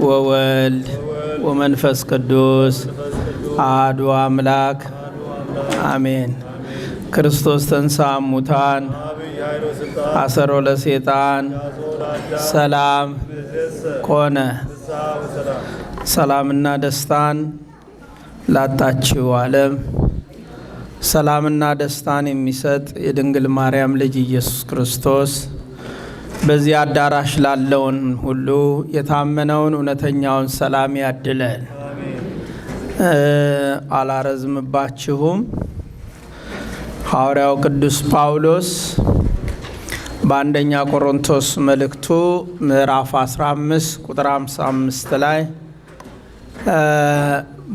ወወልድ ወመንፈስ ቅዱስ አሐዱ አምላክ አሜን። ክርስቶስ ተንሥአ እሙታን አሰሮ ለሰይጣን ሰላም ኮነ። ሰላምና ደስታን ላጣችው ዓለም ሰላምና ደስታን የሚሰጥ የድንግል ማርያም ልጅ ኢየሱስ ክርስቶስ በዚህ አዳራሽ ላለውን ሁሉ የታመነውን እውነተኛውን ሰላም ያድለን። አላረዝምባችሁም። ሐዋርያው ቅዱስ ጳውሎስ በአንደኛ ቆሮንቶስ መልእክቱ ምዕራፍ 15 ቁጥር 55 ላይ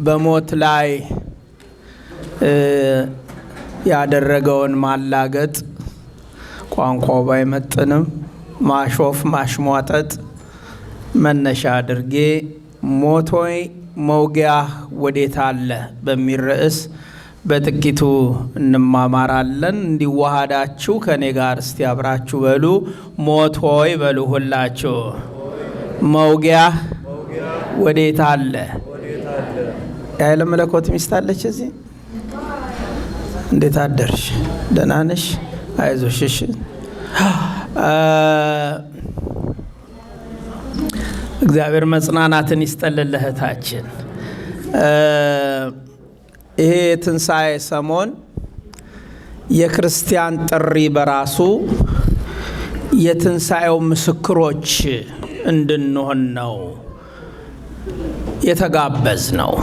በሞት ላይ ያደረገውን ማላገጥ ቋንቋው ባይመጥንም ማሾፍ ማሽሟጠጥ መነሻ አድርጌ ሞት ሆይ መውጊያህ ወዴት አለ በሚል ርዕስ በጥቂቱ እንማማራለን። እንዲዋሃዳችሁ ከኔ ጋር እስቲ አብራችሁ በሉ። ሞት ሆይ በሉ ሁላችሁ። መውጊያህ ወዴት አለ? ያለ መለኮት ሚስት አለች እዚህ። እንዴት አደርሽ? ደህና ነሽ? አይዞሽ። እሺ እግዚአብሔር መጽናናትን ይስጠልን ለእህታችን። ይሄ የትንሣኤ ሰሞን የክርስቲያን ጥሪ በራሱ የትንሣኤው ምስክሮች እንድንሆን ነው የተጋበዝ ነው።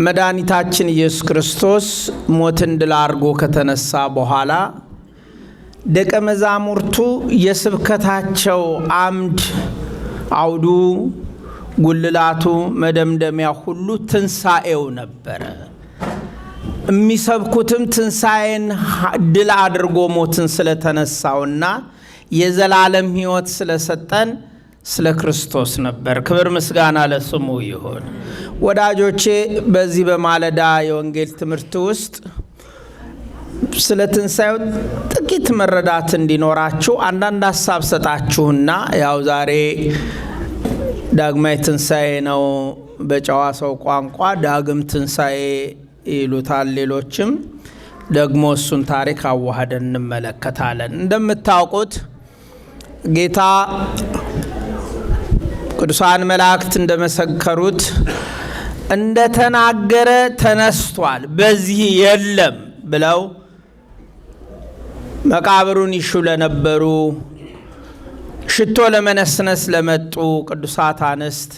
መድኃኒታችን ኢየሱስ ክርስቶስ ሞትን ድል አድርጎ ከተነሳ በኋላ ደቀ መዛሙርቱ የስብከታቸው አውዱ፣ ጉልላቱ፣ መደምደሚያ ሁሉ ትንሣኤው ነበረ። የሚሰብኩትም ትንሣኤን ድል አድርጎ ሞትን ስለተነሳውና የዘላለም ሕይወት ስለሰጠን ስለ ክርስቶስ ነበር። ክብር ምስጋና ለስሙ ይሁን። ወዳጆቼ በዚህ በማለዳ የወንጌል ትምህርት ውስጥ ስለ ትንሣኤው ጥቂት መረዳት እንዲኖራችሁ አንዳንድ ሀሳብ ሰጣችሁና ያው ዛሬ ዳግማይ ትንሣኤ ነው። በጨዋ ሰው ቋንቋ ዳግም ትንሣኤ ይሉታል። ሌሎችም ደግሞ እሱን ታሪክ አዋህደን እንመለከታለን። እንደምታውቁት ጌታ ቅዱሳን መላእክት እንደመሰከሩት እንደተናገረ ተነስቷል፣ በዚህ የለም ብለው መቃብሩን ይሹ ለነበሩ ሽቶ ለመነስነስ ለመጡ ቅዱሳት አንስት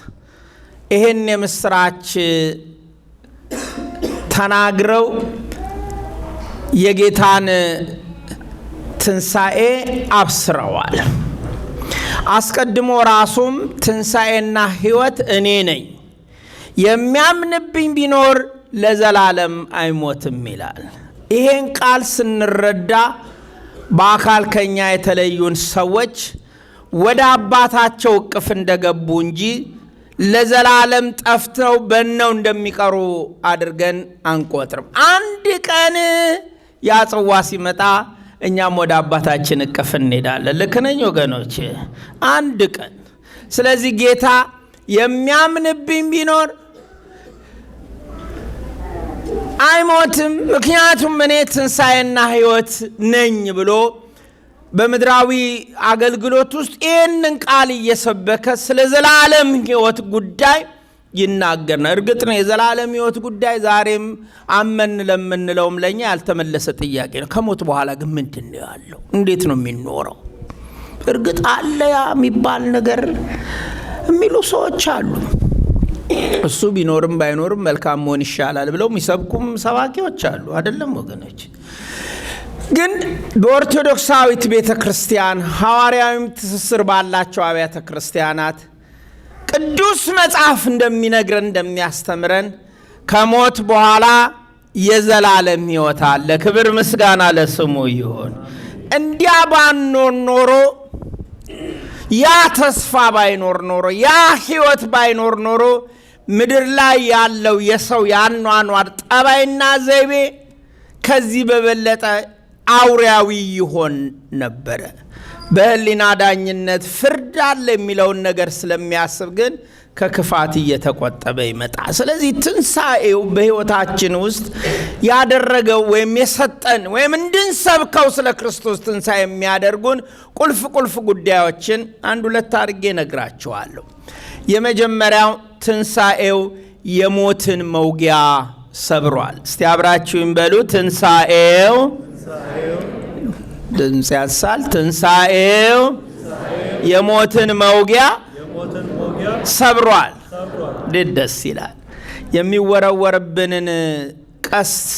ይህን የምስራች ተናግረው የጌታን ትንሣኤ አብስረዋል። አስቀድሞ ራሱም ትንሣኤና ሕይወት እኔ ነኝ፣ የሚያምንብኝ ቢኖር ለዘላለም አይሞትም ይላል። ይሄን ቃል ስንረዳ በአካል ከኛ የተለዩን ሰዎች ወደ አባታቸው እቅፍ እንደገቡ እንጂ ለዘላለም ጠፍተው በነው እንደሚቀሩ አድርገን አንቆጥርም። አንድ ቀን ያ ጽዋ ሲመጣ እኛም ወደ አባታችን እቅፍ እንሄዳለን። ልክ ነኝ ወገኖች? አንድ ቀን። ስለዚህ ጌታ የሚያምንብኝ ቢኖር አይሞትም፣ ምክንያቱም እኔ ትንሣኤና ሕይወት ነኝ ብሎ በምድራዊ አገልግሎት ውስጥ ይህንን ቃል እየሰበከ ስለ ዘላለም ሕይወት ጉዳይ ይናገር ነው። እርግጥ ነው የዘላለም ሕይወት ጉዳይ ዛሬም አመን ለምንለውም ለኛ ያልተመለሰ ጥያቄ ነው። ከሞት በኋላ ግን ምንድን ነው ያለው? እንዴት ነው የሚኖረው? እርግጥ አለ ያ የሚባል ነገር የሚሉ ሰዎች አሉ። እሱ ቢኖርም ባይኖርም መልካም መሆን ይሻላል ብለው የሚሰብኩም ሰባኪዎች አሉ። አይደለም ወገኖች? ግን በኦርቶዶክሳዊት ቤተ ክርስቲያን ሐዋርያዊም ትስስር ባላቸው አብያተ ክርስቲያናት ቅዱስ መጽሐፍ እንደሚነግረን እንደሚያስተምረን ከሞት በኋላ የዘላለም ሕይወት አለ። ክብር ምስጋና ለስሙ ይሁን። እንዲያ ባንኖር ኖሮ፣ ያ ተስፋ ባይኖር ኖሮ፣ ያ ሕይወት ባይኖር ኖሮ ምድር ላይ ያለው የሰው ያኗኗር ጠባይና ዘይቤ ከዚህ በበለጠ አውሪያዊ ይሆን ነበረ። በህሊና ዳኝነት ፍርድ አለ የሚለውን ነገር ስለሚያስብ ግን ከክፋት እየተቆጠበ ይመጣል። ስለዚህ ትንሣኤው በሕይወታችን ውስጥ ያደረገው ወይም የሰጠን ወይም እንድንሰብከው ስለ ክርስቶስ ትንሣኤ የሚያደርጉን ቁልፍ ጉዳዮችን አንድ ሁለት አድርጌ ነግራችኋለሁ። የመጀመሪያው ትንሣኤው የሞትን መውጊያ ሰብሯል። እስቲ አብራችሁኝ በሉ። ትንሣኤው ድምፅ ያሳል። ትንሣኤው የሞትን መውጊያ ሰብሯል። ደስ ይላል። የሚወረወርብንን ቀስት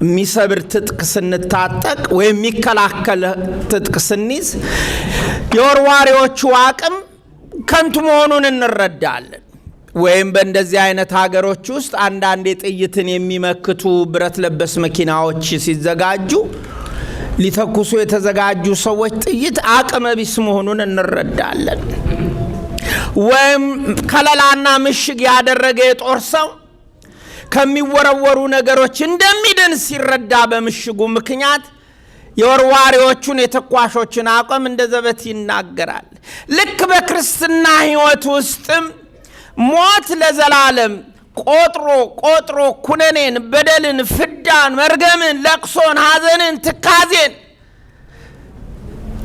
የሚሰብር ትጥቅ ስንታጠቅ ወይም የሚከላከል ትጥቅ ስንይዝ የወርዋሪዎቹ አቅም ከንቱ መሆኑን እንረዳለን። ወይም በእንደዚህ አይነት ሀገሮች ውስጥ አንዳንድ ጥይትን የሚመክቱ ብረት ለበስ መኪናዎች ሲዘጋጁ ሊተኩሱ የተዘጋጁ ሰዎች ጥይት አቅመ ቢስ መሆኑን እንረዳለን። ወይም ከለላና ምሽግ ያደረገ የጦር ሰው ከሚወረወሩ ነገሮች እንደሚድን ሲረዳ በምሽጉ ምክንያት የወርዋሪዎቹን የተኳሾችን አቅም እንደ ዘበት ይናገራል። ልክ በክርስትና ሕይወት ውስጥም ሞት ለዘላለም ቆጥሮ ኩነኔን፣ በደልን፣ ፍዳን፣ መርገምን፣ ለቅሶን፣ ሐዘንን፣ ትካዜን፣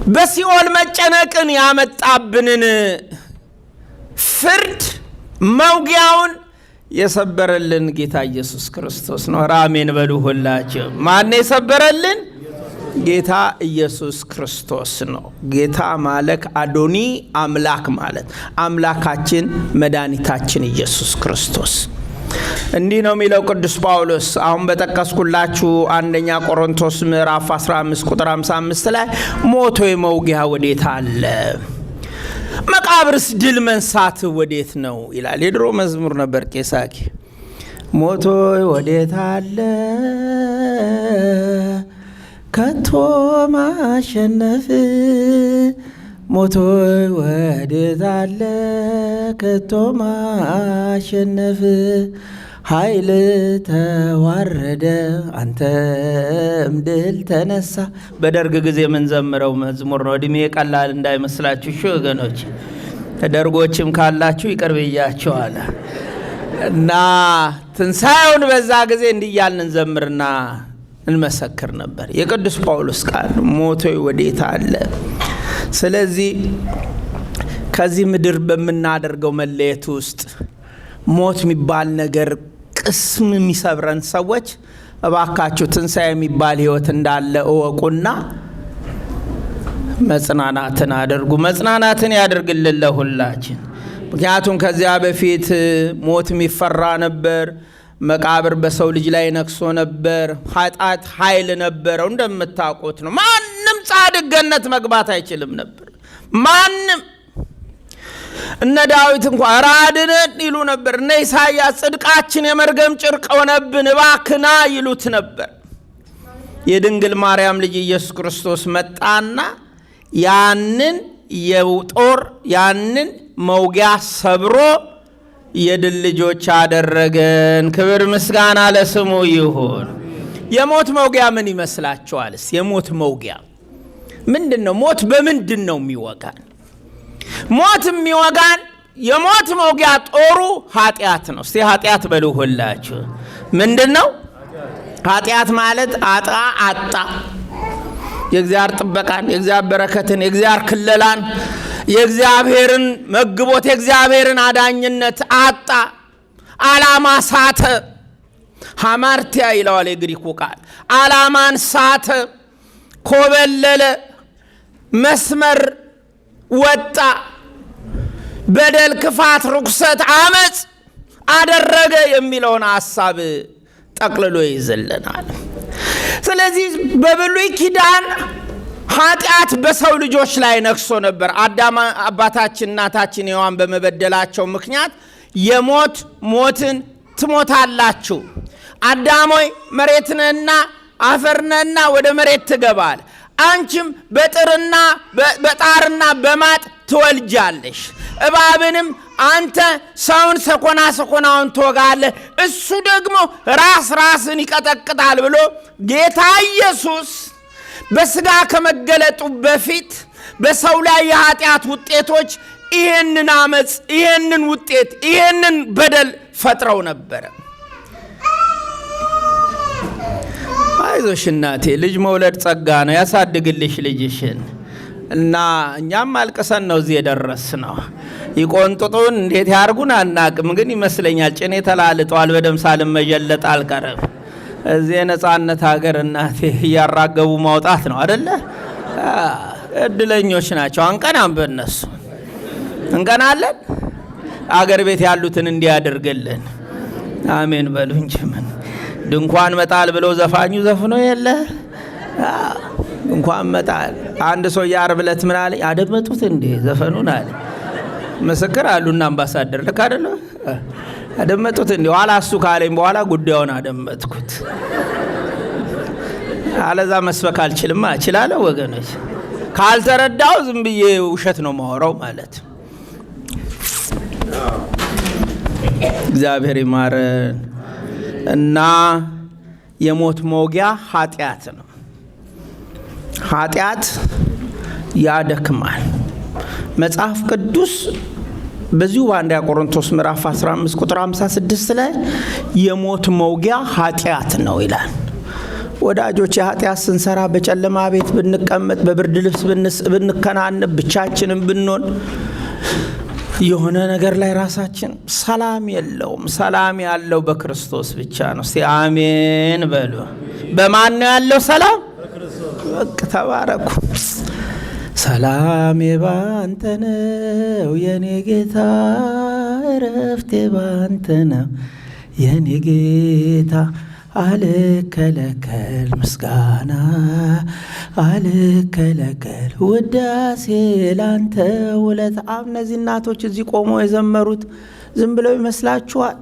በሲኦል መጨነቅን ያመጣብንን ፍርድ መውጊያውን የሰበረልን ጌታ ኢየሱስ ክርስቶስ ነው። አሜን በሉ ሁላችሁ። ማን የሰበረልን? ጌታ ኢየሱስ ክርስቶስ ነው። ጌታ ማለት አዶኒ አምላክ ማለት አምላካችን መድኃኒታችን ኢየሱስ ክርስቶስ። እንዲህ ነው የሚለው ቅዱስ ጳውሎስ አሁን በጠቀስኩላችሁ አንደኛ ቆሮንቶስ ምዕራፍ 15 ቁጥር 55 ላይ ሞቶ የመውጊያ ወዴት አለ? መቃብርስ ድል መንሳት ወዴት ነው ይላል። የድሮ መዝሙር ነበር ቄሳኪ። ሞቶ ወዴት አለ ከቶ ማሸነፍ፣ ሞቶ ወዴት አለ ከቶ ማሸነፍ፣ ኃይል ተዋረደ አንተም ድል ተነሳ። በደርግ ጊዜ የምንዘምረው መዝሙር ነው። እድሜ ቀላል እንዳይመስላችሁ እሺ ወገኖች፣ ደርጎችም ካላችሁ ይቅር ብያችኋል። እና ትንሣኤውን በዛ ጊዜ እንዲያልን እንዘምርና እንመሰክር ነበር። የቅዱስ ጳውሎስ ቃል ሞቶ ወዴት አለ። ስለዚህ ከዚህ ምድር በምናደርገው መለየት ውስጥ ሞት የሚባል ነገር ቅስም የሚሰብረን ሰዎች እባካችሁ ትንሣኤ የሚባል ሕይወት እንዳለ እወቁና መጽናናትን አድርጉ። መጽናናትን ያድርግልን ለሁላችን። ምክንያቱም ከዚያ በፊት ሞት የሚፈራ ነበር። መቃብር በሰው ልጅ ላይ ነክሶ ነበር። ኃጢአት ኃይል ነበረው። እንደምታውቁት ነው። ማንም ጻድቅ ገነት መግባት አይችልም ነበር። ማንም እነ ዳዊት እንኳን ራድነን ይሉ ነበር። እነ ኢሳይያስ ጽድቃችን የመርገም ጭርቅ ሆነብን እባክና ይሉት ነበር። የድንግል ማርያም ልጅ ኢየሱስ ክርስቶስ መጣና ያንን የጦር ያንን መውጊያ ሰብሮ የድል ልጆች አደረገን። ክብር ምስጋና ለስሙ ይሁን። የሞት መውጊያ ምን ይመስላችኋልስ? የሞት መውጊያ ምንድን ነው? ሞት በምንድን ነው የሚወጋን? ሞት የሚወጋን የሞት መውጊያ ጦሩ ኃጢአት ነው። እስቲ ኃጢአት በሉ ሁላችሁ። ምንድን ነው ኃጢአት ማለት? አጣ የእግዚአብሔር ጥበቃን፣ የእግዚአብሔር በረከትን፣ የእግዚአብሔር ክለላን፣ የእግዚአብሔርን መግቦት፣ የእግዚአብሔርን አዳኝነት አጣ። ዓላማ ሳተ። ሃማርቲያ ይለዋል የግሪኩ ቃል። ዓላማን ሳተ፣ ኮበለለ፣ መስመር ወጣ፣ በደል፣ ክፋት፣ ርኩሰት፣ አመፅ አደረገ የሚለውን ሐሳብ ጠቅልሎ ይዘልናል። ስለዚህ በብሉይ ኪዳን ኃጢአት በሰው ልጆች ላይ ነክሶ ነበር። አዳም አባታችን እናታችን ሔዋን በመበደላቸው ምክንያት ሞትን ትሞታላችሁ፣ አዳሞይ መሬትነና አፈርነና ወደ መሬት ትገባል፣ አንቺም በጣርና በማጥ ትወልጃለሽ፣ እባብንም አንተ ሰውን ሰኮናውን ትወጋለህ፣ እሱ ደግሞ ራስን ይቀጠቅጣል ብሎ ጌታ ኢየሱስ በስጋ ከመገለጡ በፊት በሰው ላይ የኃጢአት ውጤቶች ይሄንን አመጽ፣ ይሄንን ውጤት፣ ይሄንን በደል ፈጥረው ነበር። አይዞሽ እናቴ ልጅ መውለድ ጸጋ ነው፣ ያሳድግልሽ ልጅሽን። እና እኛም አልቀሰን ነው እዚህ የደረስነው። ይቆንጥጡን እንዴት ያርጉን አናቅም፣ ግን ይመስለኛል ጭኔ ተላልጧል፣ በደም ሳልመጀለጥ አልቀረም። እዚህ የነጻነት ሀገር እናቴ እያራገቡ ማውጣት ነው አይደለ? እድለኞች ናቸው። አንቀናም፣ በእነሱ እንቀናለን። አገር ቤት ያሉትን እንዲያደርግልን አሜን በሉ እንጂ ምን ድንኳን መጣል ብለው ዘፋኙ ዘፍኖ የለ እንኳን መጣል። አንድ ሰው የዓርብ ዕለት ምን አለ? ያደመጡት እንዴ ዘፈኑን አለ። ምስክር አሉና አምባሳደር ልክ አይደለ? ያደመጡት እንዴ? ኋላ እሱ ካለኝ በኋላ ጉዳዩን አደመጥኩት። አለዛ መስበክ አልችልም። እችላለሁ ወገኖች፣ ካልተረዳው ዝም ብዬ ውሸት ነው ማወራው ማለት። እግዚአብሔር ይማረን። እና የሞት መውጊያ ኃጢአት ነው። ኃጢአት ያደክማል። መጽሐፍ ቅዱስ በዚሁ በአንደኛ ቆሮንቶስ ምዕራፍ 15 ቁጥር 56 ላይ የሞት መውጊያ ኃጢአት ነው ይላል። ወዳጆች የኃጢአት ስንሰራ በጨለማ ቤት ብንቀመጥ፣ በብርድ ልብስ ብንከናነብ፣ ብቻችንን ብንሆን የሆነ ነገር ላይ ራሳችን ሰላም የለውም። ሰላም ያለው በክርስቶስ ብቻ ነው። እስቲ አሜን በሉ። በማን ነው ያለው ሰላም? በቃ ተባረኩ። ሰላሜ ባንተ ነው የኔ ጌታ፣ እረፍቴ ባንተ ነው የኔ ጌታ። አልከለከል ምስጋና አልከለከል ውዳሴ ላንተ ውለታ። እነዚህ እናቶች እዚህ ቆመው የዘመሩት ዝም ብለው ይመስላችኋል?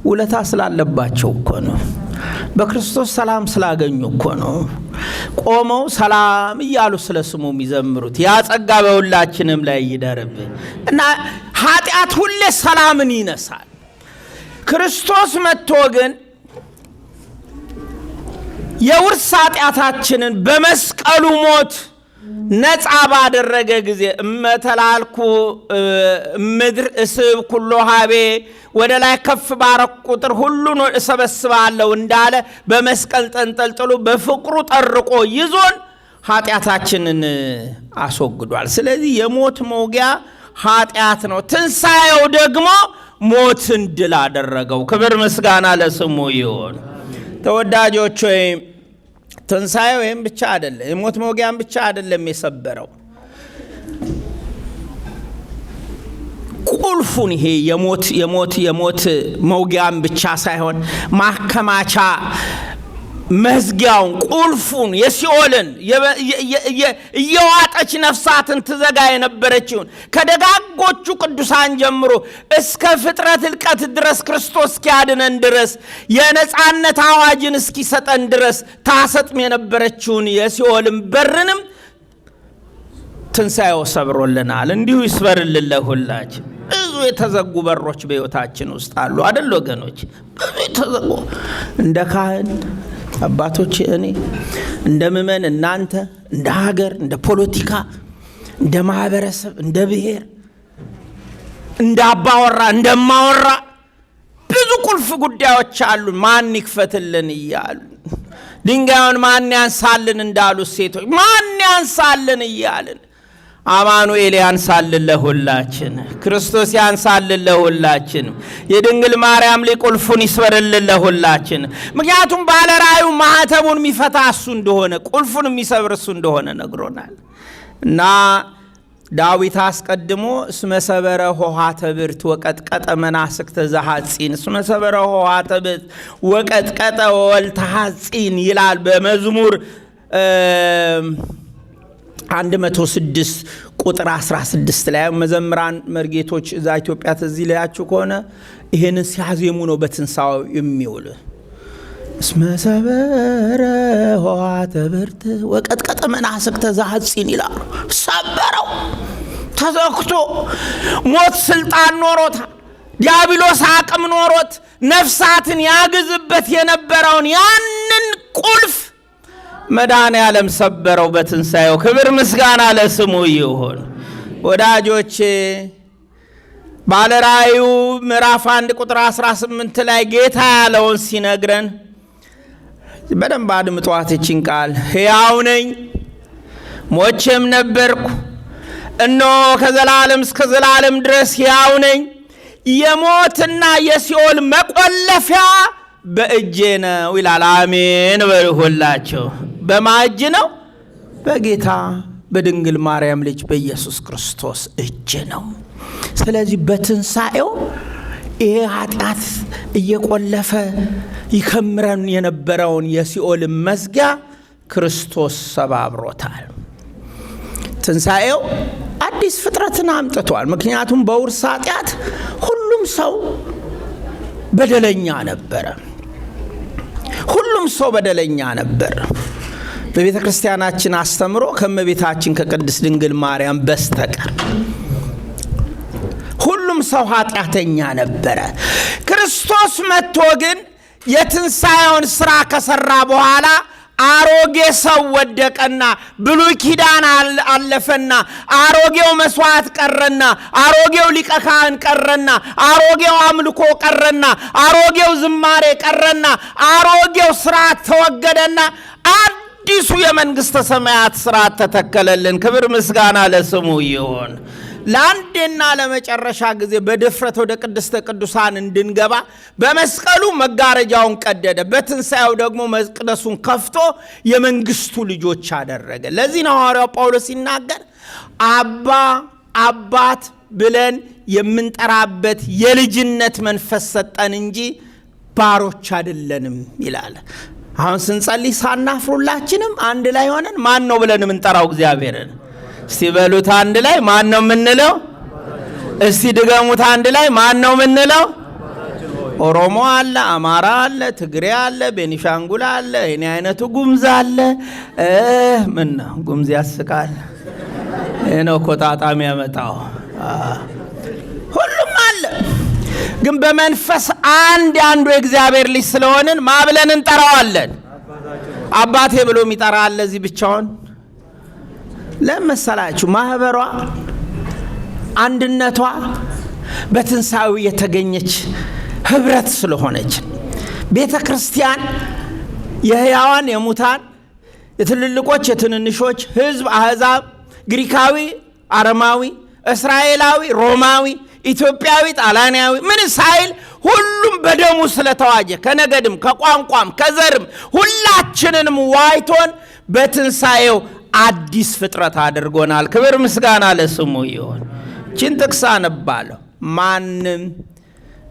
ውለታ ስላለባቸው እኮ ነው። በክርስቶስ ሰላም ስላገኙ እኮ ነው ቆመው ሰላም እያሉ ስለ ስሙ የሚዘምሩት። ያ ጸጋ በሁላችንም ላይ ይደርብን እና ኃጢአት ሁሌ ሰላምን ይነሳል። ክርስቶስ መጥቶ ግን የውርስ ኃጢአታችንን በመስቀሉ ሞት ነፃ ባደረገ ጊዜ እመተላልኩ ምድር እስብ ኩሎ ሀቤ፣ ወደ ላይ ከፍ ባረኩ ቁጥር ሁሉን እሰበስባለሁ እንዳለ በመስቀል ጠንጠልጥሎ በፍቅሩ ጠርቆ ይዞን ኃጢአታችንን አስወግዷል። ስለዚህ የሞት መውጊያ ኃጢአት ነው። ትንሣኤው ደግሞ ሞትን ድል አደረገው። ክብር ምስጋና ለስሙ ይሁን። ተወዳጆች ሆይ ትንሣኤው ይህም ብቻ አይደለም፣ የሞት መውጊያን ብቻ አይደለም የሰበረው። ቁልፉን ይሄ የሞት መውጊያን ብቻ ሳይሆን ማከማቻ መዝጊያውን፣ ቁልፉን፣ የሲኦልን እየዋጠች ነፍሳትን ትዘጋ የነበረችውን ከደጋጎቹ ቅዱሳን ጀምሮ እስከ ፍጥረት ዕልቀት ድረስ ክርስቶስ እስኪያድነን ድረስ የነጻነት አዋጅን እስኪሰጠን ድረስ ታሰጥም የነበረችውን የሲኦልን በርንም ትንሣኤው ሰብሮልናል። እንዲሁ ይስበርልን ለሁላችን። ብዙ የተዘጉ በሮች በሕይወታችን ውስጥ አሉ አይደል ወገኖች? ብዙ የተዘጉ እንደ ካህን አባቶች፣ እኔ እንደ ምእመን፣ እናንተ እንደ ሀገር፣ እንደ ፖለቲካ፣ እንደ ማህበረሰብ፣ እንደ ብሔር፣ እንደ አባወራ፣ እንደማወራ ብዙ ቁልፍ ጉዳዮች አሉ። ማን ይክፈትልን እያሉ ድንጋዩን ማን ያንሳልን እንዳሉ ሴቶች ማን ያንሳልን እያልን አማኑኤል ያንሳልን ለሁላችን፣ ክርስቶስ ያንሳልን ለሁላችን፣ የድንግል ማርያም ቁልፉን ይስበርልን ለሁላችን። ምክንያቱም ባለ ራእዩ ማህተሙን የሚፈታ እሱ እንደሆነ ቁልፉን የሚሰብር እሱ እንደሆነ ነግሮናል። እና ዳዊት አስቀድሞ እስመ ሰበረ ሆሃተ ብርት ወቀጥቀጠ መናስክተ ዘሐጺን፣ እስመ ሰበረ ሆሃተ ብርት ወቀጥቀጠ ወልተ ሐጺን ይላል በመዝሙር 106 ቁጥር 16 ላይ። መዘምራን መርጌቶች እዛ ኢትዮጵያ ተዚህ ላያችሁ ከሆነ ይሄንን ሲያዜሙ ነው በትንሣኤው የሚውል። እስመ ሰበረ ሆሃተ ብርት ወቀጥቀጠ መናስክተ ዘሐጺን ይላል። ሰበረው። ተዘግቶ ሞት ስልጣን ኖሮት፣ ዲያብሎስ አቅም ኖሮት ነፍሳትን ያግዝበት የነበረውን ያንን ቁልፍ መድኃኔዓለም ሰበረው በትንሣኤው። ክብር ምስጋና ለስሙ ይሁን። ወዳጆቼ ባለራእዩ ምዕራፍ 1 ቁጥር 18 ላይ ጌታ ያለውን ሲነግረን በደንብ አድምጧት ይችን ቃል። ሕያው ነኝ ሞቼም ነበርኩ፣ እነሆ ከዘላለም እስከ ዘላለም ድረስ ሕያው ነኝ፣ የሞትና የሲኦል መቆለፊያ በእጄ ነው ይላል። አሜን በሉ ሁላችሁ። በማን እጅ ነው? በጌታ በድንግል ማርያም ልጅ በኢየሱስ ክርስቶስ እጅ ነው። ስለዚህ በትንሣኤው ይሄ ኃጢአት እየቆለፈ ይከምረን የነበረውን የሲኦል መዝጊያ ክርስቶስ ሰባብሮታል። ትንሣኤው አዲስ ፍጥረትን አምጥቷል። ምክንያቱም በውርስ ኃጢአት ሁሉም ሰው በደለኛ ነበረ። ሁሉም ሰው በደለኛ ነበር። በቤተ ክርስቲያናችን አስተምሮ ከእመቤታችን ከቅድስት ድንግል ማርያም በስተቀር ሁሉም ሰው ኃጢአተኛ ነበረ። ክርስቶስ መጥቶ ግን የትንሣኤውን ሥራ ከሠራ በኋላ አሮጌ ሰው ወደቀና ብሉይ ኪዳን አለፈና አሮጌው መስዋዕት ቀረና አሮጌው ሊቀ ካህን ቀረና አሮጌው አምልኮ ቀረና አሮጌው ዝማሬ ቀረና አሮጌው ሥርዓት ተወገደና አዲሱ የመንግሥተ ሰማያት ሥርዓት ተተከለልን። ክብር ምስጋና ለስሙ ይሁን። ለአንዴና ለመጨረሻ ጊዜ በድፍረት ወደ ቅድስተ ቅዱሳን እንድንገባ በመስቀሉ መጋረጃውን ቀደደ። በትንሣኤው ደግሞ መቅደሱን ከፍቶ የመንግስቱ ልጆች አደረገ። ለዚህ ነው ሐዋርያው ጳውሎስ ሲናገር አባት ብለን የምንጠራበት የልጅነት መንፈስ ሰጠን እንጂ ባሮች አይደለንም ይላል። አሁን ስንጸልይ ሳናፍሩላችንም አንድ ላይ ሆነን ማን ነው ብለን የምንጠራው? እግዚአብሔርን። እስቲ በሉት አንድ ላይ ማን ነው የምንለው? እስቲ ድገሙት አንድ ላይ ማን ነው የምንለው? ኦሮሞ አለ፣ አማራ አለ፣ ትግሬ አለ፣ ቤኒሻንጉል አለ፣ እኔ አይነቱ ጉምዝ አለ። ምን ነው ጉምዝ ያስቃል? ነው ኮጣጣም ያመጣው። ሁሉም አለ። ግን በመንፈስ አንዱ የእግዚአብሔር ልጅ ስለሆንን ማብለን እንጠራዋለን። አባቴ ብሎ የሚጠራ አለ እዚህ ብቻውን። ለምሳላችሁ ማህበሯ አንድነቷ በትንሣኤው የተገኘች ህብረት ስለሆነች ቤተ ክርስቲያን የሕያዋን የሙታን የትልልቆች የትንንሾች ህዝብ አሕዛብ፣ ግሪካዊ አረማዊ፣ እስራኤላዊ ሮማዊ፣ ኢትዮጵያዊ ጣሊያናዊ ምን ሳይል ሁሉም በደሙ ስለተዋጀ ከነገድም ከቋንቋም ከዘርም ሁላችንንም ዋይቶን በትንሣኤው አዲስ ፍጥረት አድርጎናል። ክብር ምስጋና ለስሙ ይሁን። ችን ጥቅስ አነባለሁ። ማንም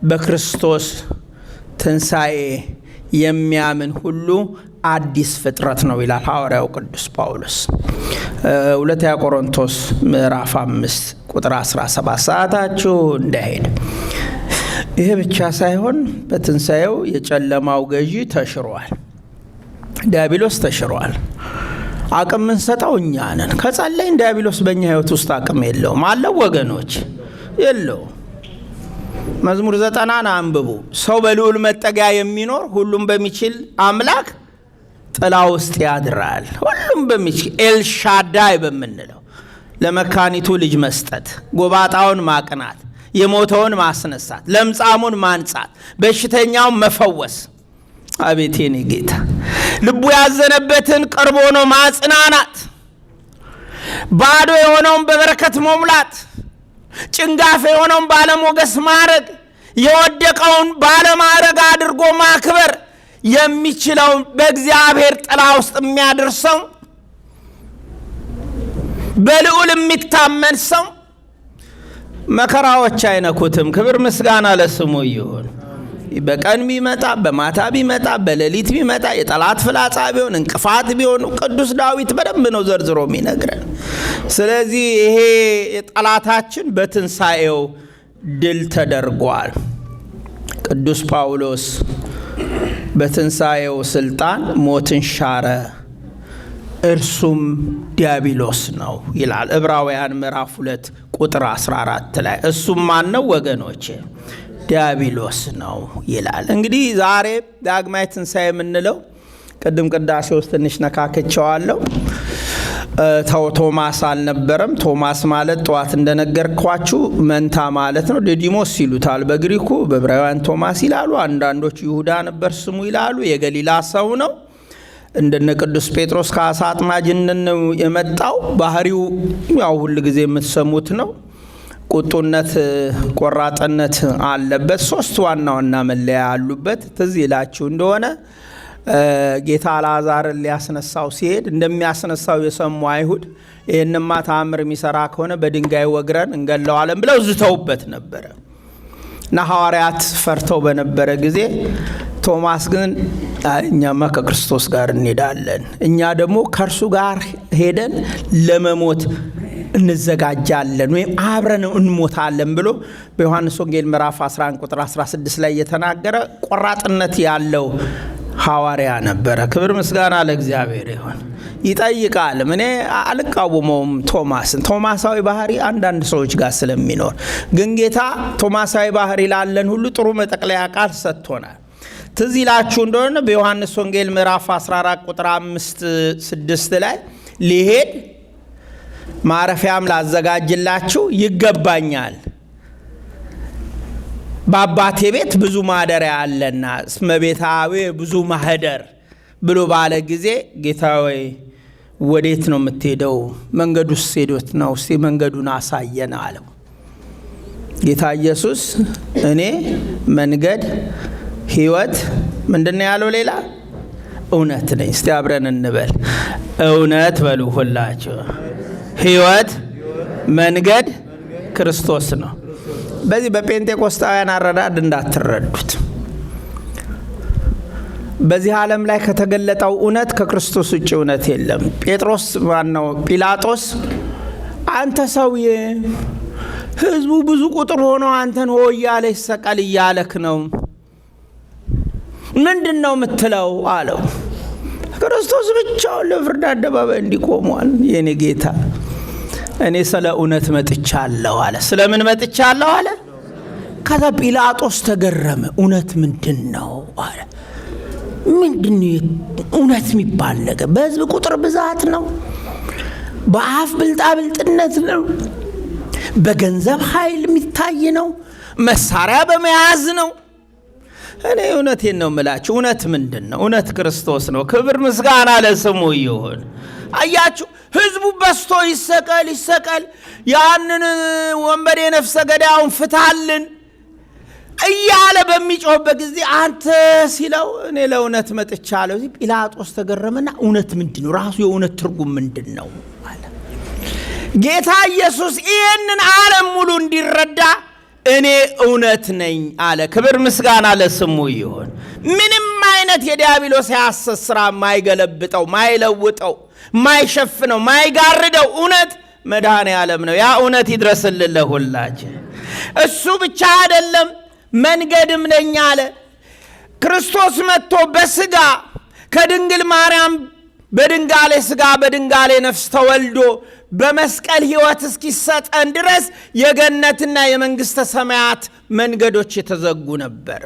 በክርስቶስ ትንሣኤ የሚያምን ሁሉ አዲስ ፍጥረት ነው ይላል ሐዋርያው ቅዱስ ጳውሎስ። ሁለተኛ ቆሮንቶስ ምዕራፍ 5 ቁጥር 17 ሰዓታችሁ እንዳይሄድ። ይሄ ብቻ ሳይሆን በትንሣኤው የጨለማው ገዢ ተሽሯል። ዲያብሎስ ተሽሯል። አቅም የምንሰጠው እኛ ነን። ከጸለይን ዲያብሎስ በእኛ ህይወት ውስጥ አቅም የለውም። አለው ወገኖች? የለውም። መዝሙር 90 አንብቡ። ሰው በልዑል መጠጊያ የሚኖር ሁሉም በሚችል አምላክ ጥላ ውስጥ ያድራል። ሁሉም በሚችል ኤልሻዳይ በምንለው ለመካኒቱ ልጅ መስጠት፣ ጎባጣውን ማቅናት፣ የሞተውን ማስነሳት፣ ለምጻሙን ማንጻት፣ በሽተኛውን መፈወስ። አቤት የኔ ጌታ! ልቡ ያዘነበትን ቅርብ ሆኖ ማጽናናት፣ ባዶ የሆነውን በበረከት መሙላት፣ ጭንጋፍ የሆነውን ባለሞገስ ማድረግ፣ የወደቀውን ባለማድረግ አድርጎ ማክበር የሚችለውን በእግዚአብሔር ጥላ ውስጥ የሚያደርሰው በልዑል የሚታመን ሰው መከራዎች አይነኩትም። ክብር ምስጋና ለስሙ ይሁን። በቀን ቢመጣ በማታ ቢመጣ በሌሊት ቢመጣ የጠላት ፍላጻ ቢሆን እንቅፋት ቢሆን ቅዱስ ዳዊት በደንብ ነው ዘርዝሮ የሚነግረን። ስለዚህ ይሄ የጠላታችን በትንሣኤው ድል ተደርጓል። ቅዱስ ጳውሎስ በትንሣኤው ስልጣን ሞትን ሻረ፣ እርሱም ዲያብሎስ ነው ይላል ዕብራውያን ምዕራፍ 2 ቁጥር 14 ላይ። እሱም ማን ነው ወገኖቼ? ዲያብሎስ ነው ይላል። እንግዲህ ዛሬ ዳግማይ ትንሣኤ የምንለው ቅድም ቅዳሴ ውስጥ ትንሽ ነካከቸዋለሁ። ቶማስ አልነበረም። ቶማስ ማለት ጧት እንደነገርኳችሁ መንታ ማለት ነው። ዲዲሞስ ይሉታል በግሪኩ፣ በዕብራውያን ቶማስ ይላሉ። አንዳንዶች ይሁዳ ነበር ስሙ ይላሉ። የገሊላ ሰው ነው። እንደነ ቅዱስ ጴጥሮስ ከአሳ አጥማጅነት ነው የመጣው። ባህሪው ያው ሁሉ ጊዜ የምትሰሙት ነው። ቁጡነት፣ ቆራጥነት አለበት። 3 ዋና ዋና መለያ አሉበት። ትዝ ይላችሁ እንደሆነ ጌታ አልዓዛርን ሊያስነሳው ሲሄድ እንደሚያስነሳው የሰሙ አይሁድ ይህንማ ተአምር የሚሰራ ከሆነ በድንጋይ ወግረን እንገለዋለን ብለው ዝተውበት ነበረ እና ሐዋርያት ፈርተው በነበረ ጊዜ ቶማስ ግን እኛማ ከክርስቶስ ጋር እንሄዳለን፣ እኛ ደግሞ ከእርሱ ጋር ሄደን ለመሞት እንዘጋጃለን ወይም አብረን እንሞታለን ብሎ በዮሐንስ ወንጌል ምዕራፍ 11 ቁጥር 16 ላይ የተናገረ ቆራጥነት ያለው ሐዋርያ ነበረ። ክብር ምስጋና ለእግዚአብሔር ይሁን። ይጠይቃል። እኔ አልቃወመውም ቶማስን። ቶማሳዊ ባህሪ አንዳንድ ሰዎች ጋር ስለሚኖር ግን ጌታ ቶማሳዊ ባህሪ ላለን ሁሉ ጥሩ መጠቅለያ ቃል ሰጥቶናል። ትዝ ይላችሁ እንደሆነ በዮሐንስ ወንጌል ምዕራፍ 14 ቁጥር 5-6 ላይ ሊሄድ ማረፊያም ላዘጋጅላችሁ ይገባኛል፣ በአባቴ ቤት ብዙ ማደሪያ አለና እስመ ቤታዌ ብዙ ማህደር ብሎ ባለ ጊዜ ጌታ ሆይ ወዴት ነው የምትሄደው? መንገዱስ ሄዶት ነው? እስቲ መንገዱን አሳየን አለው። ጌታ ኢየሱስ እኔ መንገድ ሕይወት ምንድነው ያለው? ሌላ እውነት ነኝ። እስቲ አብረን እንበል። እውነት በሉ ሁላችሁ። ሕይወት፣ መንገድ ክርስቶስ ነው። በዚህ በጴንጤቆስጣውያን አረዳድ እንዳትረዱት። በዚህ ዓለም ላይ ከተገለጠው እውነት ከክርስቶስ ውጭ እውነት የለም። ጲላጦስ አንተ ሰውዬ ህዝቡ ብዙ ቁጥር ሆኖ አንተን ሆ እያለ ይሰቀል እያለክ ነው፣ ምንድን ነው የምትለው አለው። ክርስቶስ ብቻውን ለፍርድ አደባባይ እንዲቆሟል። የኔ ጌታ እኔ ስለ እውነት መጥቻለሁ አለ። ስለምን መጥቻለሁ አለ? ከዛ ጲላጦስ ተገረመ። እውነት ምንድን ነው አለ። ምንድን እውነት የሚባል ነገር? በህዝብ ቁጥር ብዛት ነው? በአፍ ብልጣብልጥነት ነው? በገንዘብ ኃይል የሚታይ ነው? መሳሪያ በመያዝ ነው? እኔ እውነቴን ነው የምላችሁ። እውነት ምንድን ነው? እውነት ክርስቶስ ነው። ክብር ምስጋና ለስሙ ይሁን። አያችሁ፣ ህዝቡ በስቶ ይሰቀል፣ ያንን ወንበዴ ነፍሰ ገዳዩን ፍታልን እያለ በሚጮህበት ጊዜ አንተ ሲለው እኔ ለእውነት መጥቻለሁ። ጲላጦስ ተገረመና እውነት ምንድን ነው? ራሱ የእውነት ትርጉም ምንድን ነው አለ። ጌታ ኢየሱስ ይህንን ዓለም ሙሉ እንዲረዳ እኔ እውነት ነኝ አለ። ክብር ምስጋና ለስሙ ይሁን። ምንም አይነት የዲያብሎስ የሐሰት ሥራ ማይገለብጠው፣ ማይለውጠው፣ ማይሸፍነው፣ ማይጋርደው እውነት መድኃኔ ዓለም ነው። ያ እውነት ይድረስልን ለሁላችን። እሱ ብቻ አይደለም መንገድም ነኝ አለ። ክርስቶስ መጥቶ በስጋ ከድንግል ማርያም በድንጋሌ ስጋ በድንጋሌ ነፍስ ተወልዶ በመስቀል ሕይወት እስኪሰጠን ድረስ የገነትና የመንግሥተ ሰማያት መንገዶች የተዘጉ ነበር።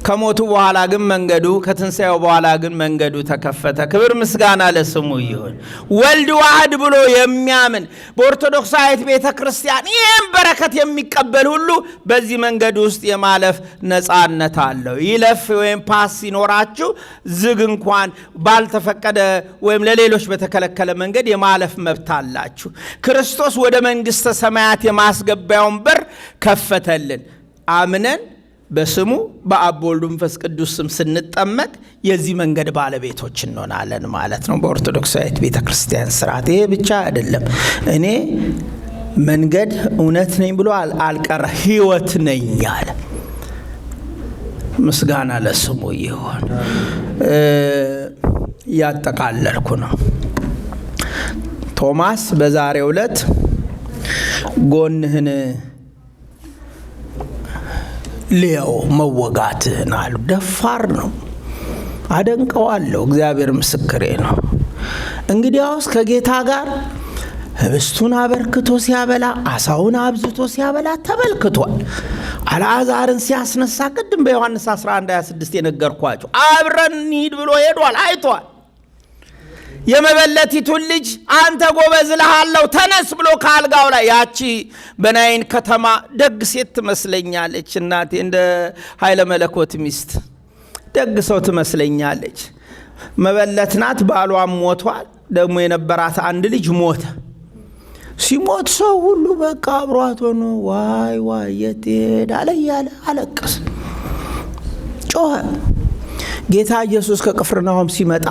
ከሞቱ በኋላ ግን መንገዱ፣ ከትንሣኤው በኋላ ግን መንገዱ ተከፈተ። ክብር ምስጋና ለስሙ ይሁን። ወልድ ዋህድ ብሎ የሚያምን በኦርቶዶክሳዊት ቤተ ክርስቲያን ይህም በረከት የሚቀበል ሁሉ በዚህ መንገድ ውስጥ የማለፍ ነፃነት አለው። ይለፍ ወይም ፓስ ሲኖራችሁ ዝግ እንኳን ባልተፈቀደ ወይም ለሌሎች በተከለከለ መንገድ የማለፍ መብት አላችሁ። ክርስቶስ ወደ መንግሥተ ሰማያት የማስገቢያውን በር ከፈተልን። አምነን በስሙ በአብ ወልድ መንፈስ ቅዱስ ስም ስንጠመቅ የዚህ መንገድ ባለቤቶች እንሆናለን ማለት ነው በኦርቶዶክሳዊት ቤተ ክርስቲያን ስርዓት። ይሄ ብቻ አይደለም። እኔ መንገድ እውነት ነኝ ብሎ አልቀረ፣ ሕይወት ነኝ አለ። ምስጋና ለስሙ ይሁን። ያጠቃለልኩ ነው። ቶማስ በዛሬው ዕለት ጎንህን ሊያው መወጋትህን አሉ። ደፋር ነው፣ አደንቀዋለሁ። እግዚአብሔር ምስክሬ ነው። እንግዲያውስ ከጌታ ጋር ህብስቱን አበርክቶ ሲያበላ አሳውን አብዝቶ ሲያበላ ተመልክቷል። አልዓዛርን ሲያስነሳ ቅድም በዮሐንስ 11:26 የነገርኳችሁ አብረን እንሂድ ብሎ ሄዷል፣ አይቷል። የመበለቲቱን ልጅ አንተ ጎበዝ እልሃለሁ ተነስ ብሎ ካልጋው ላይ ያቺ በናይን ከተማ ደግ ሴት ትመስለኛለች፣ እናቴ እንደ ኃይለ መለኮት ሚስት ደግ ሰው ትመስለኛለች። መበለት ናት፣ ባሏም ሞቷል። ደግሞ የነበራት አንድ ልጅ ሞተ። ሲሞት ሰው ሁሉ በቃ አብሯት ሆኖ ዋይ ዋይ የት ሄዳለ እያለ አለቀሰ፣ ጮኸ። ጌታ ኢየሱስ ከቅፍርናሆም ሲመጣ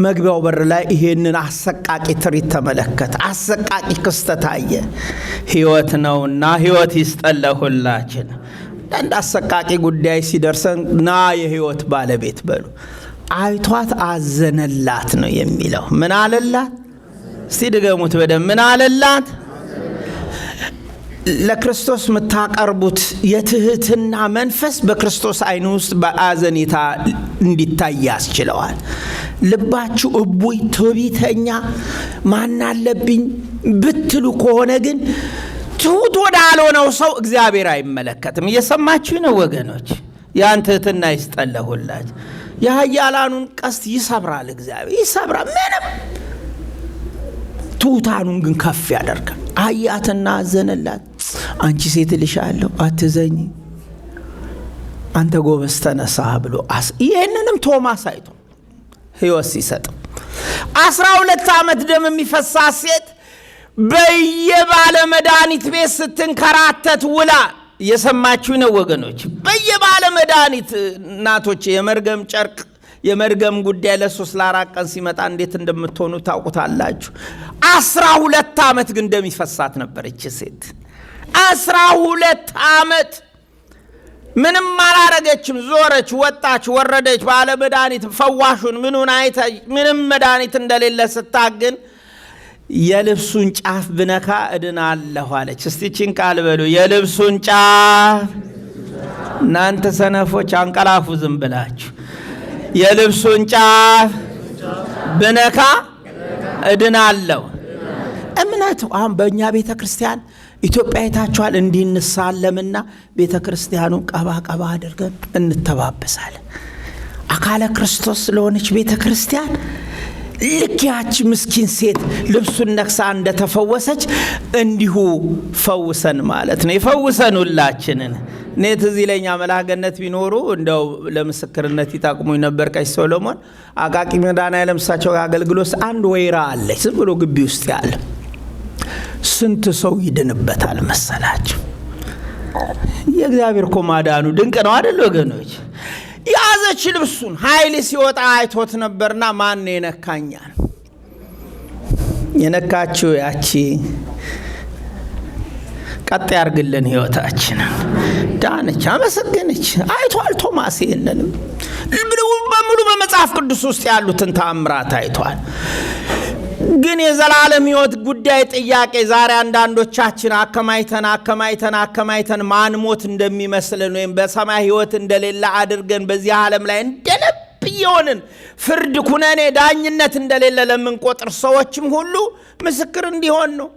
መግቢያው በር ላይ ይሄንን አሰቃቂ ትርኢት ተመለከተ። አሰቃቂ ክስተት አየ። ሕይወት ነውና ሕይወት ይስጠን ለሁላችን። አንድ አሰቃቂ ጉዳይ ሲደርሰን ና የሕይወት ባለቤት በሉ። አይቷት አዘነላት ነው የሚለው። ምን አለላት? እስቲ ድገሙት በደም። ምን አለላት? ለክርስቶስ የምታቀርቡት የትህትና መንፈስ በክርስቶስ አይን ውስጥ በአዘኔታ እንዲታይ ያስችለዋል። ልባችሁ እቡይ ትዕቢተኛ ማናለብኝ ብትሉ ከሆነ ግን ትሁት ወዳልሆነው ሰው እግዚአብሔር አይመለከትም። እየሰማችሁ ነው ወገኖች? ያን ትህትና ይስጠን ለሁላችን። የኃያላኑን ቀስት ይሰብራል እግዚአብሔር፣ ይሰብራል። ምንም ትሑታኑን ግን ከፍ ያደርጋል። አያትና አዘነላት። አንቺ ሴት ልሻለሁ አትዘኝ፣ አንተ ጎበዝ ተነሳ ብሎ ይህንንም ቶማስ አይቶ ሕይወት ሲሰጥ 12 ዓመት ደም የሚፈሳት ሴት በየባለ መድኃኒት ቤት ስትንከራተት ውላ የሰማችሁ ነው ወገኖች? በየባለ መድኃኒት እናቶች የመርገም ጨርቅ የመርገም ጉዳይ ለ3 ለ4 ቀን ሲመጣ እንዴት እንደምትሆኑ ታውቁታላችሁ። 12 ዓመት ግን ደም ይፈሳት ነበር እቺ ሴት። 12 ዓመት ምንም አላረገችም። ዞረች፣ ወጣች፣ ወረደች። ባለ መድኃኒት ፈዋሹን ምኑን አይተች ምንም መድኃኒት እንደሌለ ስታግን የልብሱን ጫፍ ብነካ እድናለሁ አለች። እስቲ ቺን ቃል በሉ። የልብሱን ጫፍ። እናንተ ሰነፎች አንቀላፉ ዝም ብላችሁ። የልብሱን ጫፍ ብነካ እድናለሁ። እምነቱ አሁን በእኛ ቤተ ክርስቲያን ኢትዮጵያ አይታችኋል። እንዲንሳለምና ቤተ ክርስቲያኑን ቀባ ቀባ አድርገን እንተባበሳለን። አካለ ክርስቶስ ስለሆነች ቤተ ክርስቲያን ልክ ያቺ ምስኪን ሴት ልብሱን ነክሳ እንደተፈወሰች እንዲሁ ፈውሰን ማለት ነው። ይፈውሰን ሁላችንን። እኔ ትዝ ይለኛ መላገነት ቢኖሩ እንደው ለምስክርነት ይጣቅሙኝ ነበር። ቀሲስ ሶሎሞን አቃቂ መድኃኔዓለም እሳቸው አገልግሎት አንድ ወይራ አለች ዝም ብሎ ግቢ ውስጥ ያለ ስንት ሰው ይድንበታል መሰላችሁ? የእግዚአብሔር እኮ ማዳኑ ድንቅ ነው አይደል ወገኖች? ያዘች ልብሱን ኃይል ሲወጣ አይቶት ነበርና ማን የነካኛል? የነካችው ያቺ ቀጥ ያርግልን ሕይወታችንን። ዳነች፣ አመሰገነች። አይቷል ቶማስ ይሄንንም በሙሉ በመጽሐፍ ቅዱስ ውስጥ ያሉትን ተአምራት አይቷል። ግን የዘላለም ሕይወት ጉዳይ ጥያቄ ዛሬ አንዳንዶቻችን አከማይተን ማን ሞት እንደሚመስልን ወይም በሰማይ ሕይወት እንደሌለ አድርገን በዚህ ዓለም ላይ እንደልብ የሆንን ፍርድ፣ ኩነኔ፣ ዳኝነት እንደሌለ ለምንቆጥር ሰዎችም ሁሉ ምስክር እንዲሆን ነው።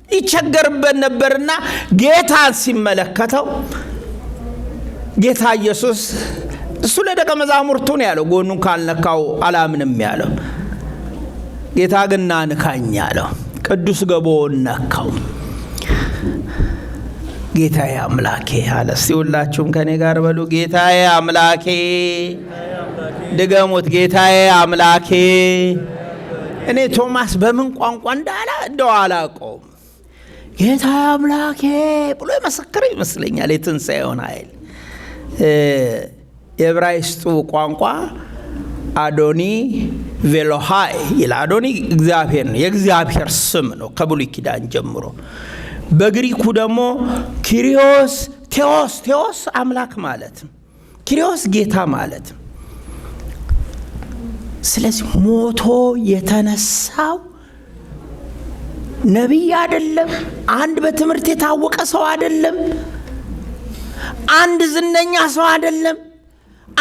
ይቸገርበት ነበርና ጌታን ሲመለከተው ጌታ ኢየሱስ እሱ ለደቀ መዛሙርቱ ነው ያለው፣ ጎኑን ካልነካው አላምንም ያለው። ጌታ ግን ናንካኝ ያለው፣ ቅዱስ ገቦውን ነካው። ጌታዬ አምላኬ አለ። እስቲ ሁላችሁም ከኔ ጋር በሉ፣ ጌታዬ አምላኬ። ድገሙት፣ ጌታዬ አምላኬ። እኔ ቶማስ በምን ቋንቋ እንዳለ እንደው አላውቀውም። ጌታዬ አምላኬ ብሎ የመሰከረ ይመስለኛል። የትንሣኤውን ኃይል የዕብራይስጡ ቋንቋ አዶኒ ቬሎሃይ ይላል። አዶኒ እግዚአብሔር ነው፣ የእግዚአብሔር ስም ነው ከብሉይ ኪዳን ጀምሮ። በግሪኩ ደግሞ ኪሪዮስ ቴዎስ አምላክ ማለት ነው። ኪሪዮስ ጌታ ማለት ነው። ስለዚህ ሞቶ የተነሳው ነቢይ አይደለም፣ አንድ በትምህርት የታወቀ ሰው አይደለም፣ አንድ ዝነኛ ሰው አይደለም፣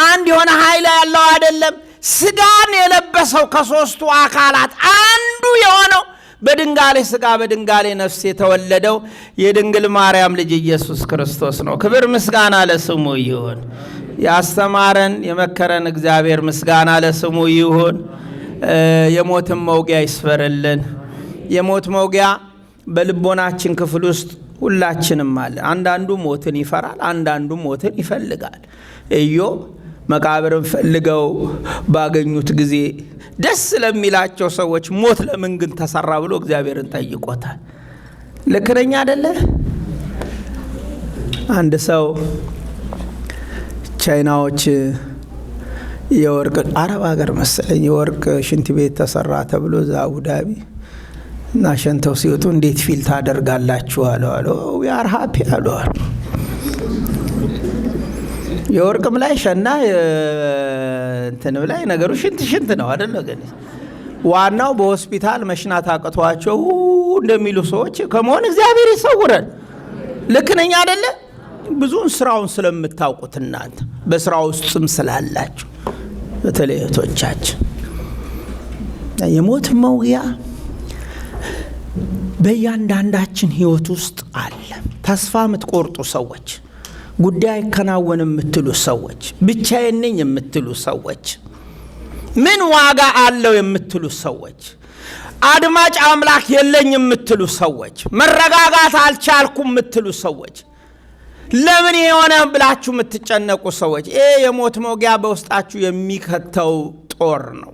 አንድ የሆነ ኃይል ያለው አይደለም። ስጋን የለበሰው ከሶስቱ አካላት አንዱ የሆነው በድንጋሌ ሥጋ በድንጋሌ ነፍስ የተወለደው የድንግል ማርያም ልጅ ኢየሱስ ክርስቶስ ነው። ክብር ምስጋና ለስሙ ይሁን። ያስተማረን የመከረን እግዚአብሔር ምስጋና ለስሙ ይሁን። የሞትን መውጊያ ይስፈርልን። የሞት መውጊያ በልቦናችን ክፍል ውስጥ ሁላችንም አለ። አንዳንዱ ሞትን ይፈራል፣ አንዳንዱ ሞትን ይፈልጋል። ኢዮብ መቃብርን ፈልገው ባገኙት ጊዜ ደስ ለሚላቸው ሰዎች ሞት ለምን ግን ተሰራ ብሎ እግዚአብሔርን ጠይቆታል። ልክ ነኝ አይደለ? አንድ ሰው ቻይናዎች የወርቅ አረብ ሀገር መሰለኝ የወርቅ ሽንት ቤት ተሰራ ተብሎ እዛ አቡዳቢ እና ሸንተው ሲወጡ እንዴት ፊል ታደርጋላችሁ አሉ። ዊ አር ሃፒ አሉ። የወርቅም ላይ ሸና እንትንም ላይ ነገሩ ሽንት ነው አይደል? ግን ዋናው በሆስፒታል መሽናት አቅቷቸው እንደሚሉ ሰዎች ከመሆን እግዚአብሔር ይሰውረን። ልክ ነኝ አይደለ? ብዙውን ስራውን ስለምታውቁት እናንተ በስራው ውስጥም ስላላችሁ በተለይ እህቶቻችን የሞት መውጊያ በእያንዳንዳችን ህይወት ውስጥ አለ። ተስፋ የምትቆርጡ ሰዎች፣ ጉዳይ አይከናወንም የምትሉ ሰዎች፣ ብቻዬን ነኝ የምትሉ ሰዎች፣ ምን ዋጋ አለው የምትሉ ሰዎች፣ አድማጭ አምላክ የለኝ የምትሉ ሰዎች፣ መረጋጋት አልቻልኩም የምትሉ ሰዎች፣ ለምን የሆነ ብላችሁ የምትጨነቁ ሰዎች፣ ይሄ የሞት መውጊያ በውስጣችሁ የሚከተው ጦር ነው።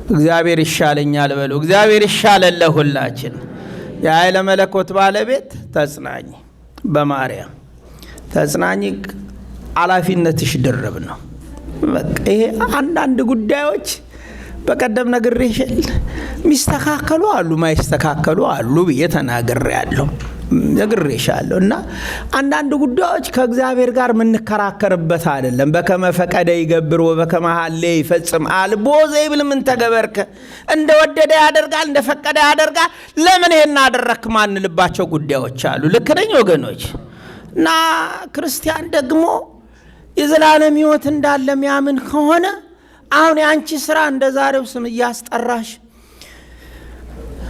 እግዚአብሔር ይሻለኛል በሉ። እግዚአብሔር ይሻለን ለሁላችን። የኃይለ መለኮት ባለቤት ተጽናኝ፣ በማርያም ተጽናኝ። ኃላፊነትሽ ድርብ ነው። በቃ ይሄ አንዳንድ ጉዳዮች በቀደም ነግሬሻል። ሚስተካከሉ አሉ፣ ማይስተካከሉ አሉ ብዬ ተናግሬያለሁ፣ ነግሬሻለሁ። እና አንዳንድ ጉዳዮች ከእግዚአብሔር ጋር የምንከራከርበት አይደለም። በከመ ፈቀደ ይገብር ወበከመ ሀሌ ይፈጽም አልቦ ዘይብል ምን ተገበርከ። እንደወደደ ያደርጋል፣ እንደፈቀደ ያደርጋል። ለምን ይሄን አደረክ ማንልባቸው ጉዳዮች አሉ። ልክ ነኝ ወገኖች? እና ክርስቲያን ደግሞ የዘላለም ሕይወት እንዳለ የሚያምን ከሆነ አሁን የአንቺ ስራ እንደ ዛሬው ስም እያስጠራሽ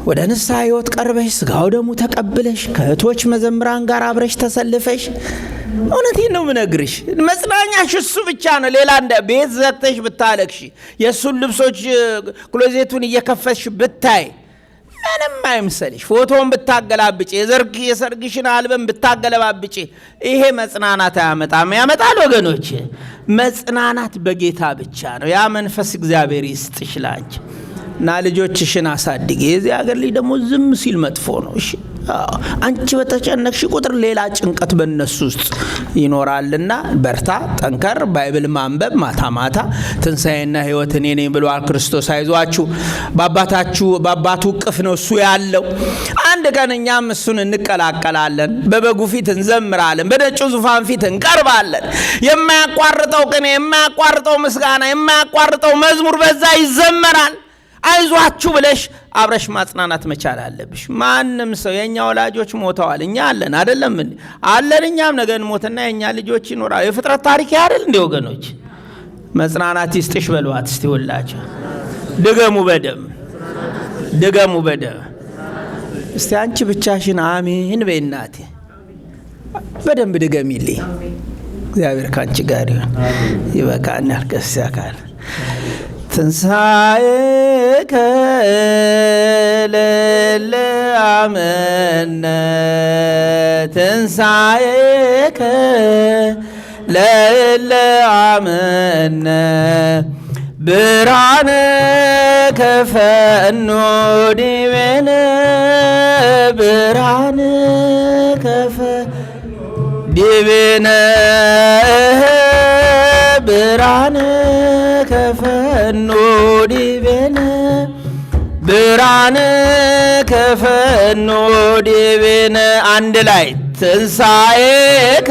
ወደ ንስሐ ሕይወት ቀርበሽ ስጋው ደሙ ተቀብለሽ ከእህቶች መዘምራን ጋር አብረሽ ተሰልፈሽ፣ እውነቴን ነው ምነግርሽ፣ መጽናኛሽ እሱ ብቻ ነው። ሌላ እንደ ቤት ዘግተሽ ብታለቅሽ፣ የእሱን ልብሶች ክሎዜቱን እየከፈትሽ ብታይ ምንም አይምሰልሽ። ፎቶን ብታገላብጭ፣ የሰርግሽን አልበም ብታገለባብጭ፣ ይሄ መጽናናት አያመጣም። ያመጣል ወገኖች? መጽናናት በጌታ ብቻ ነው። ያ መንፈስ እግዚአብሔር ይስጥሽ ላንቺ እና ልጆችሽን አሳድጊ። የዚህ ሀገር ልጅ ደግሞ ዝም ሲል መጥፎ ነው። እሺ አንቺ በተጨነቅሽ ቁጥር ሌላ ጭንቀት በእነሱ ውስጥ ይኖራልና በርታ፣ ጠንከር። ባይብል ማንበብ ማታ ማታ ትንሣኤና ሕይወት እኔ ነኝ ብሏል ክርስቶስ። አይዟችሁ፣ በአባቱ እቅፍ ነው እሱ ያለው። አንድ ቀን እኛም እሱን እንቀላቀላለን። በበጉ ፊት እንዘምራለን፣ በነጩ ዙፋን ፊት እንቀርባለን። የማያቋርጠው ቅኔ፣ የማያቋርጠው ምስጋና፣ የማያቋርጠው መዝሙር በዛ ይዘመራል። አይዟችሁ ብለሽ አብረሽ ማጽናናት መቻል አለብሽ። ማንም ሰው የኛ ወላጆች ሞተዋል፣ እኛ አለን አይደለም እንዴ? አለን። እኛም ነገ እንሞትና የኛ ልጆች ይኖራሉ። የፍጥረት ታሪክ አይደል እንዴ ወገኖች? መጽናናት ይስጥሽ በሏት እስቲ ሁላችሁ። ድገሙ በደም ድገሙ በደም እስቲ። አንቺ ብቻሽን አሜን በእናቴ በደንብ ድገሚልኝ። እግዚአብሔር ካንቺ ጋር ይሁን። ይበቃናል። ቀስ ያካል ትንሣኤከ ለለአመነ ትንሣኤከ ለለአመነ ብርሃነ ከፈኖ ዲቤነ ብርሃነ ከፈ ዲቤነ ብርሃነ ከፈኖ ዲቤነ ብርሃነ ከፈኖ ዲቤነ። አንድ ላይ ትንሣኤከ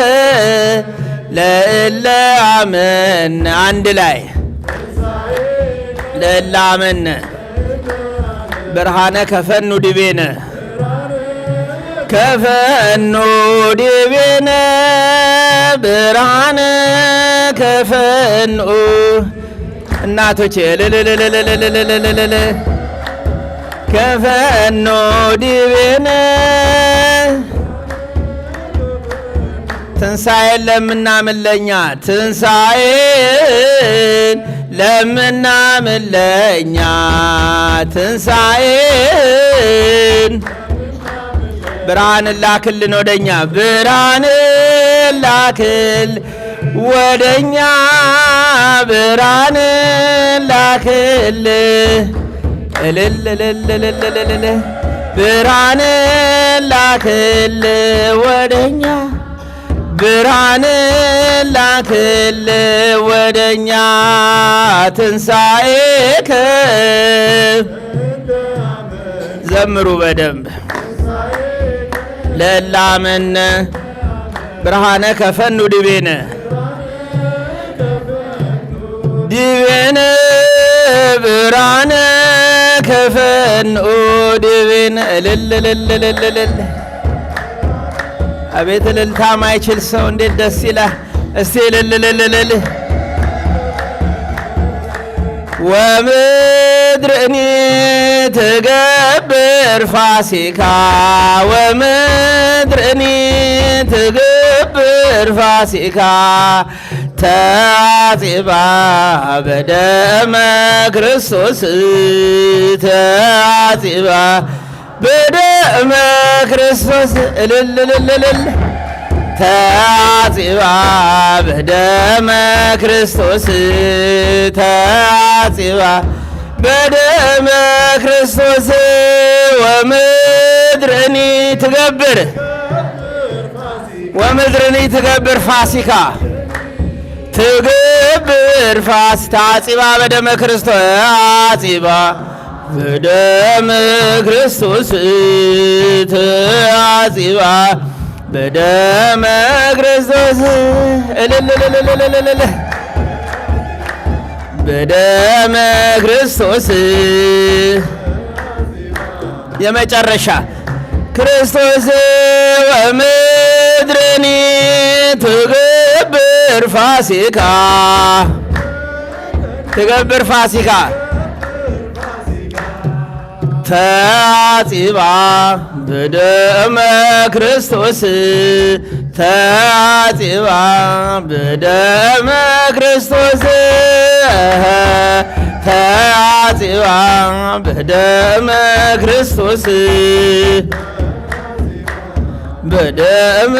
ለእለ አመነ። አንድ ላይ ለእለ አመነ ብርሃነ ከፈኖ ዲቤነ ከፈኖ ዲቤነ ብርሃነ ከፈኖ። እናቶቼ ከፈኖ ዲቤነ ትንሣኤን ለምናምን ለኛ ትንሣኤን ለምናምን ለኛ ትንሣኤን ብርሃንን ላክልን ወደኛ ብርሃንን ላክል ወደኛ ብርሃንን ላክል እልልልልልልልል ብርሃንን ላክል ወደኛ ብርሃንን ላክል ወደኛ ትንሣኤከ ዘምሩ በደንብ ለላመነ ብርሃነ ከፈኑ ዲቤነ ዲቤነ ብርሃነ ከፈኑ ዲቤነ እልልልልልልል አቤት እልልታ ማይችል ሰው እንዴት ደስ ይላል። እስቲ እልልልልልል ወምድርኒ ትገብር ፋሲካ ወምድርኒ ትገብር ፋሲካ ተአጽባ በደመ ክርስቶስ ተአጽባ በደመ ክርስቶስ እልልልልልል ተአጽባ በደመ ክርስቶስ ተአጽባ በደመ ክርስቶስ ወምድርኒ ትገብር ወምድርኒ ትገብር ፋሲካ ትገብር ፋሲካ ተአጽባ በደመ ክርስቶስ ተአጽባ በደመ ክርስቶስ ተአጽባ በደመ ክርስቶስ እልልልልልልል በደመ ክርስቶስ የመጨረሻ ክርስቶስ ወምድርኒ ትገብር ፋሲካ ትገብር ፋሲካ ተአጽባ በደመ ክርስቶስ ተአጽባ በደመ ክርስቶስ ተአጽባ በደመ ክርስቶስ በደመ